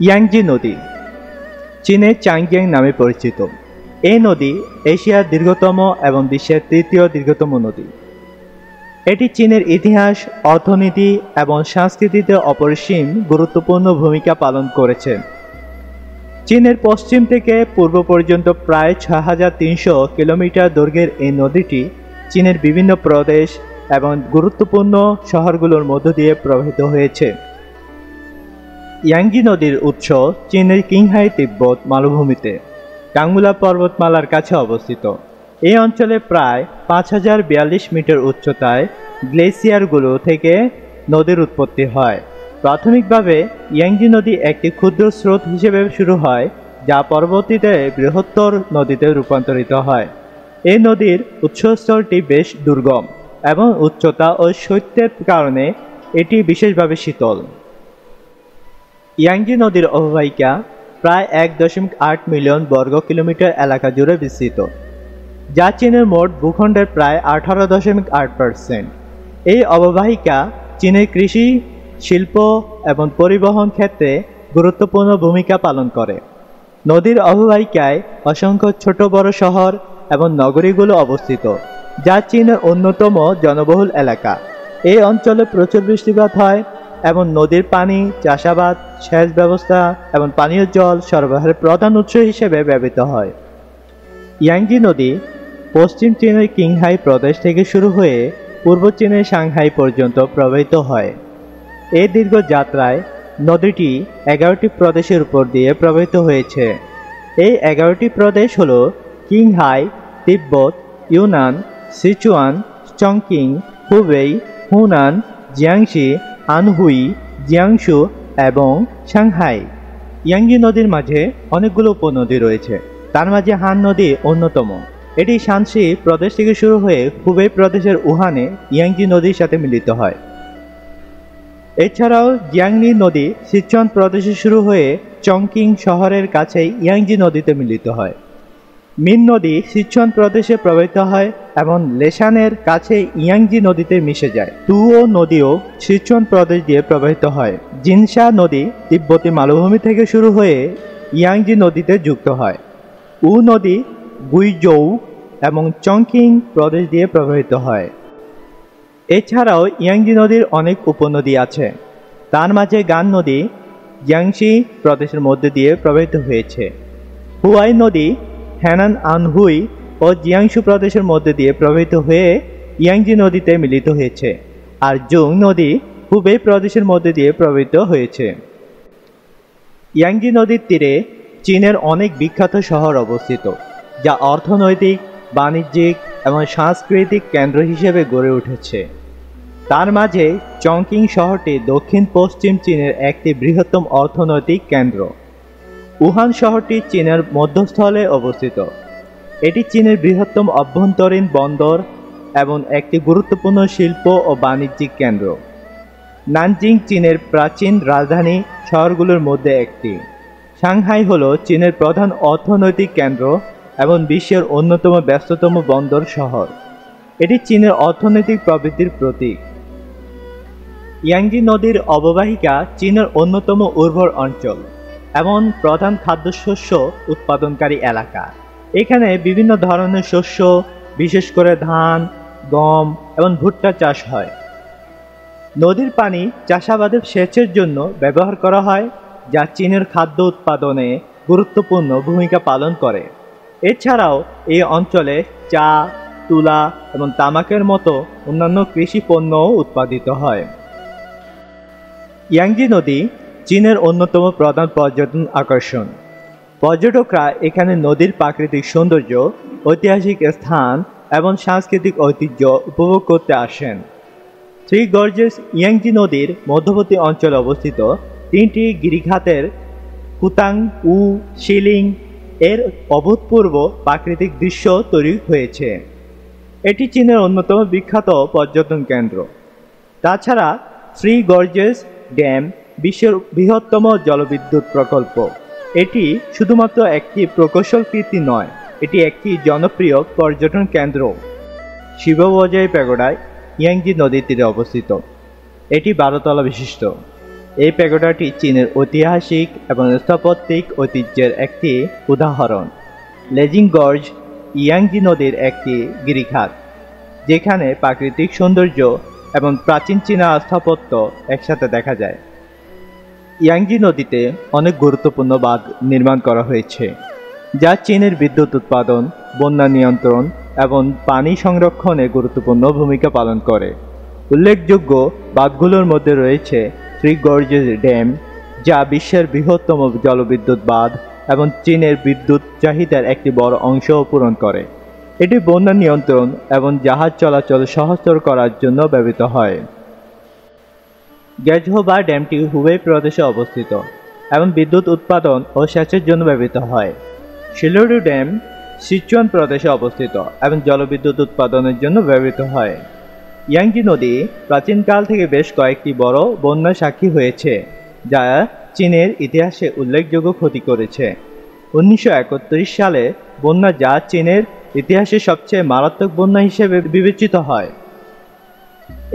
Yangtze নদী চীনের চাংজিয়াং নামে পরিচিত। এই নদী এশিয়ার দীর্ঘতম এবং বিশ্বের তৃতীয় দীর্ঘতম নদী। এটি চীনের ইতিহাস, অর্থনীতি এবং সংস্কৃতিতে অপরিসীম গুরুত্বপূর্ণ ভূমিকা পালন করেছে। চীনের পশ্চিম থেকে পূর্ব পর্যন্ত প্রায় ৬,৩০০ কিলোমিটার দৈর্ঘ্যের এই নদীটি চীনের বিভিন্ন প্রদেশ এবং গুরুত্বপূর্ণ শহরগুলোর মধ্য দিয়ে প্রবাহিত হয়েছে। ইয়াংজি নদীর উৎস চীনের কিংহাই তিব্বত মালভূমিতে কাংগুলা পর্বতমালার কাছে অবস্থিত। এই অঞ্চলে প্রায় ৫,০৪২ মিটার উচ্চতায় গ্লেসিয়ারগুলো থেকে নদীর উৎপত্তি হয়। প্রাথমিকভাবে ইয়াংজি নদী একটি ক্ষুদ্র স্রোত হিসেবে শুরু হয়, যা পরবর্তীতে বৃহত্তর নদীতে রূপান্তরিত হয়। এই নদীর উৎসস্থলটি বেশ দুর্গম এবং উচ্চতা ও শৈত্যের কারণে এটি বিশেষভাবে শীতল। ইয়াংজি নদীর অববাহিকা প্রায় ১.৮ মিলিয়ন বর্গ কিলোমিটার এলাকা জুড়ে বিস্তৃত, যা চীনের মোট ভূখণ্ডের প্রায় ১৮.৮%। এই অববাহিকা চীনের কৃষি, শিল্প এবং পরিবহন ক্ষেত্রে গুরুত্বপূর্ণ ভূমিকা পালন করে। নদীর অববাহিকায় অসংখ্য ছোট বড় শহর এবং নগরীগুলো অবস্থিত, যা চীনের অন্যতম জনবহুল এলাকা। এই অঞ্চলে প্রচুর বৃষ্টিপাত হয় এবং নদীর পানি চাষাবাদ, সেচ ব্যবস্থা এবং পানীয় জল সরবরাহের প্রধান উৎস হিসেবে ব্যবহৃত হয়। ইয়াংজি নদী পশ্চিম চীনের কিংহাই প্রদেশ থেকে শুরু হয়ে পূর্ব চীনের সাংহাই পর্যন্ত প্রবাহিত হয়। এই দীর্ঘ যাত্রায় নদীটি 11টি প্রদেশের উপর দিয়ে প্রবাহিত হয়েছে। এই 11টি প্রদেশ হল কিংহাই, তিব্বত, Yunnan, Sichuan, Chongqing, Hubei, Hunan, Jiangxi, Anhui, Jiangsu এবং সাংহাই। ইয়াংজি নদীর মাঝে অনেকগুলো উপনদী রয়েছে, তার মাঝে হান নদী অন্যতম। এটি শানসি প্রদেশ থেকে শুরু হয়ে হুবেই প্রদেশের উহানে ইয়াংজি নদীর সাথে মিলিত হয়। এছাড়াও জিয়াংনি নদী সিচুয়ান প্রদেশে শুরু হয়ে চংকিং শহরের কাছে ইয়াংজি নদীতে মিলিত হয়। মিন নদী সিচুয়ান প্রদেশে প্রবাহিত হয় এবং লেসানের কাছে ইয়াংজি নদীতে মিশে যায়। তুও নদীও সিচুয়ান প্রদেশ দিয়ে প্রবাহিত হয়। জিনসা নদী তিব্বতী মালভূমি থেকে শুরু হয়ে ইয়াংজি নদীতে যুক্ত হয়। উ নদী গুইজৌ এবং চংকিং প্রদেশ দিয়ে প্রবাহিত হয়। এছাড়াও ইয়াংজি নদীর অনেক উপনদী আছে, তার মাঝে গান নদী জিয়াংশি প্রদেশের মধ্যে দিয়ে প্রবাহিত হয়েছে। হুয়াই নদী হ্যানান, আনহুই ও জিয়াংশু প্রদেশের মধ্যে দিয়ে প্রবাহিত হয়ে ইয়াংজি নদীতে মিলিত হয়েছে, আর জুং নদী হুবেই প্রদেশের মধ্যে দিয়ে প্রবাহিত হয়েছে। ইয়াংজি নদীর তীরে চীনের অনেক বিখ্যাত শহর অবস্থিত, যা অর্থনৈতিক, বাণিজ্যিক এবং সাংস্কৃতিক কেন্দ্র হিসেবে গড়ে উঠেছে। তার মাঝে চংকিং শহরটি দক্ষিণ পশ্চিম চীনের একটি বৃহত্তম অর্থনৈতিক কেন্দ্র। উহান শহরটি চীনের মধ্যস্থলে অবস্থিত। এটি চীনের বৃহত্তম অভ্যন্তরীণ বন্দর এবং একটি গুরুত্বপূর্ণ শিল্প ও বাণিজ্যিক কেন্দ্র। নানজিং চীনের প্রাচীন রাজধানী শহরগুলোর মধ্যে একটি। সাংহাই হল চীনের প্রধান অর্থনৈতিক কেন্দ্র এবং বিশ্বের অন্যতম ব্যস্ততম বন্দর শহর। এটি চীনের অর্থনৈতিক প্রবৃদ্ধির প্রতীক। ইয়াংজি নদীর অববাহিকা চীনের অন্যতম উর্বর অঞ্চল এবং প্রধান খাদ্যশস্য উৎপাদনকারী এলাকা। এখানে বিভিন্ন ধরনের শস্য, বিশেষ করে ধান, গম এবং ভুট্টা চাষ হয়। নদীর পানি চাষাবাদের সেচের জন্য ব্যবহার করা হয়, যা চীনের খাদ্য উৎপাদনে গুরুত্বপূর্ণ ভূমিকা পালন করে। এছাড়াও এই অঞ্চলে চা, তুলা এবং তামাকের মতো অন্যান্য কৃষি পণ্যও উৎপাদিত হয়। ইয়াংজি নদী চীনের অন্যতম প্রধান পর্যটন আকর্ষণ। পর্যটকরা এখানে নদীর প্রাকৃতিক সৌন্দর্য, ঐতিহাসিক স্থান এবং সাংস্কৃতিক ঐতিহ্য উপভোগ করতে আসেন। থ্রি গর্জেস ইয়াংজি নদীর মধ্যবর্তী অঞ্চলে অবস্থিত 3টি গিরিখাতের কুতাং উ শিলিং এর অভূতপূর্ব প্রাকৃতিক দৃশ্য তৈরি হয়েছে। এটি চীনের অন্যতম বিখ্যাত পর্যটন কেন্দ্র। তাছাড়া থ্রি গর্জেস ড্যাম বিশ্বের বৃহত্তম জলবিদ্যুৎ প্রকল্প। এটি শুধুমাত্র একটি প্রকৌশল কীর্তি নয়, এটি একটি জনপ্রিয় পর্যটন কেন্দ্র। শিববজাই প্যাগোডা ইয়াংজি নদীর তীরে অবস্থিত। এটি 12 তলা বিশিষ্ট। এই প্যাগোডাটি চীনের ঐতিহাসিক এবং স্থাপত্যিক ঐতিহ্যের একটি উদাহরণ। লেজিং গর্জ ইয়াংজি নদীর একটি গিরিখাত, যেখানে প্রাকৃতিক সৌন্দর্য এবং প্রাচীন চীনা স্থাপত্য একসাথে দেখা যায়। ইয়াংজি নদীতে অনেক গুরুত্বপূর্ণ বাঁধ নির্মাণ করা হয়েছে, যা চীনের বিদ্যুৎ উৎপাদন, বন্যা নিয়ন্ত্রণ এবং পানি সংরক্ষণে গুরুত্বপূর্ণ ভূমিকা পালন করে। উল্লেখযোগ্য বাঁধগুলোর মধ্যে রয়েছে থ্রি গর্জেস ড্যাম, যা বিশ্বের বৃহত্তম জলবিদ্যুৎ বাঁধ এবং চীনের বিদ্যুৎ চাহিদার একটি বড় অংশও পূরণ করে। এটি বন্যা নিয়ন্ত্রণ এবং জাহাজ চলাচল সহজতর করার জন্য ব্যবহৃত হয়। গেজহোবা ড্যামটি হুবেই প্রদেশে অবস্থিত এবং বিদ্যুৎ উৎপাদন ও সেচের জন্য ব্যবহৃত হয়। শিলুরু ড্যাম সিচুয়ান প্রদেশে অবস্থিত এবং জলবিদ্যুৎ উৎপাদনের জন্য ব্যবহৃত হয়। ইয়াংজি নদী প্রাচীনকাল থেকে বেশ কয়েকটি বড় বন্যার সাক্ষী হয়েছে, যা চীনের ইতিহাসে উল্লেখযোগ্য ক্ষতি করেছে। 1931 সালে বন্যা, যা চীনের ইতিহাসে সবচেয়ে মারাত্মক বন্যা হিসেবে বিবেচিত হয়।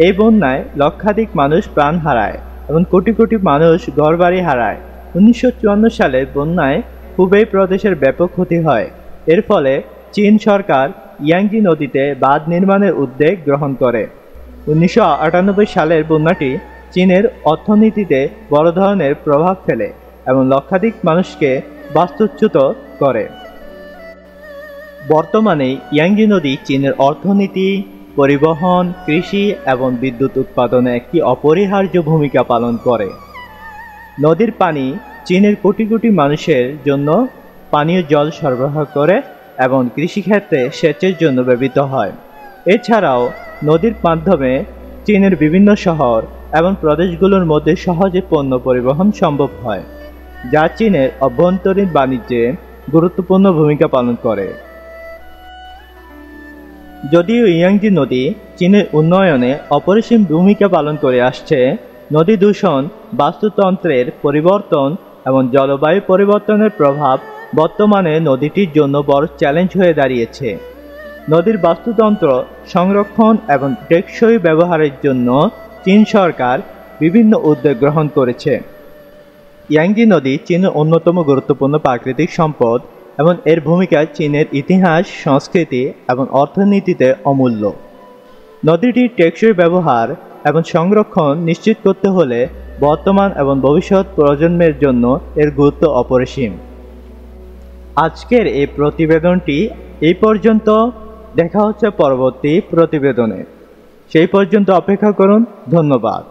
এই বন্যায় লক্ষাধিক মানুষ প্রাণ হারায় এবং কোটি কোটি মানুষ ঘরবাড়ি হারায়। 1954 সালে বন্যায় হুবেই প্রদেশের ব্যাপক ক্ষতি হয়। এর ফলে চীন সরকার ইয়াংজি নদীতে বাঁধ নির্মাণের উদ্যোগ গ্রহণ করে। 1998 সালের বন্যাটি চীনের অর্থনীতিতে বড় ধরনের প্রভাব ফেলে এবং লক্ষাধিক মানুষকে বাস্তুচ্যুত করে। বর্তমানে ইয়াংজি নদী চীনের অর্থনীতি, পরিবহন, কৃষি এবং বিদ্যুৎ উৎপাদনে একটি অপরিহার্য ভূমিকা পালন করে। নদীর পানি চীনের কোটি কোটি মানুষের জন্য পানীয় জল সরবরাহ করে এবং কৃষিক্ষেত্রে সেচের জন্য ব্যবহৃত হয়। এছাড়াও নদীর মাধ্যমে চীনের বিভিন্ন শহর এবং প্রদেশগুলোর মধ্যে সহজে পণ্য পরিবহন সম্ভব হয়, যা চীনের অভ্যন্তরীণ বাণিজ্যে গুরুত্বপূর্ণ ভূমিকা পালন করে। যদিও ইয়াংজি নদী চীনের উন্নয়নে অপরিসীম ভূমিকা পালন করে আসছে, নদী দূষণ, বাস্তুতন্ত্রের পরিবর্তন এবং জলবায়ু পরিবর্তনের প্রভাব বর্তমানে নদীটির জন্য বড় চ্যালেঞ্জ হয়ে দাঁড়িয়েছে। নদীর বাস্তুতন্ত্র সংরক্ষণ এবং টেকসই ব্যবহারের জন্য চীন সরকার বিভিন্ন উদ্যোগ গ্রহণ করেছে। ইয়াংজি নদী চীনের অন্যতম গুরুত্বপূর্ণ প্রাকৃতিক সম্পদ এবং এর ভূমিকা চীনের ইতিহাস, সংস্কৃতি এবং অর্থনীতিতে অমূল্য। নদীটির টেকসই ব্যবহার এবং সংরক্ষণ নিশ্চিত করতে হলে বর্তমান এবং ভবিষ্যৎ প্রজন্মের জন্য এর গুরুত্ব অপরিসীম। আজকের এই প্রতিবেদনটি এই পর্যন্ত। দেখা হচ্ছে পরবর্তী প্রতিবেদনে। সেই পর্যন্ত অপেক্ষা করুন। ধন্যবাদ।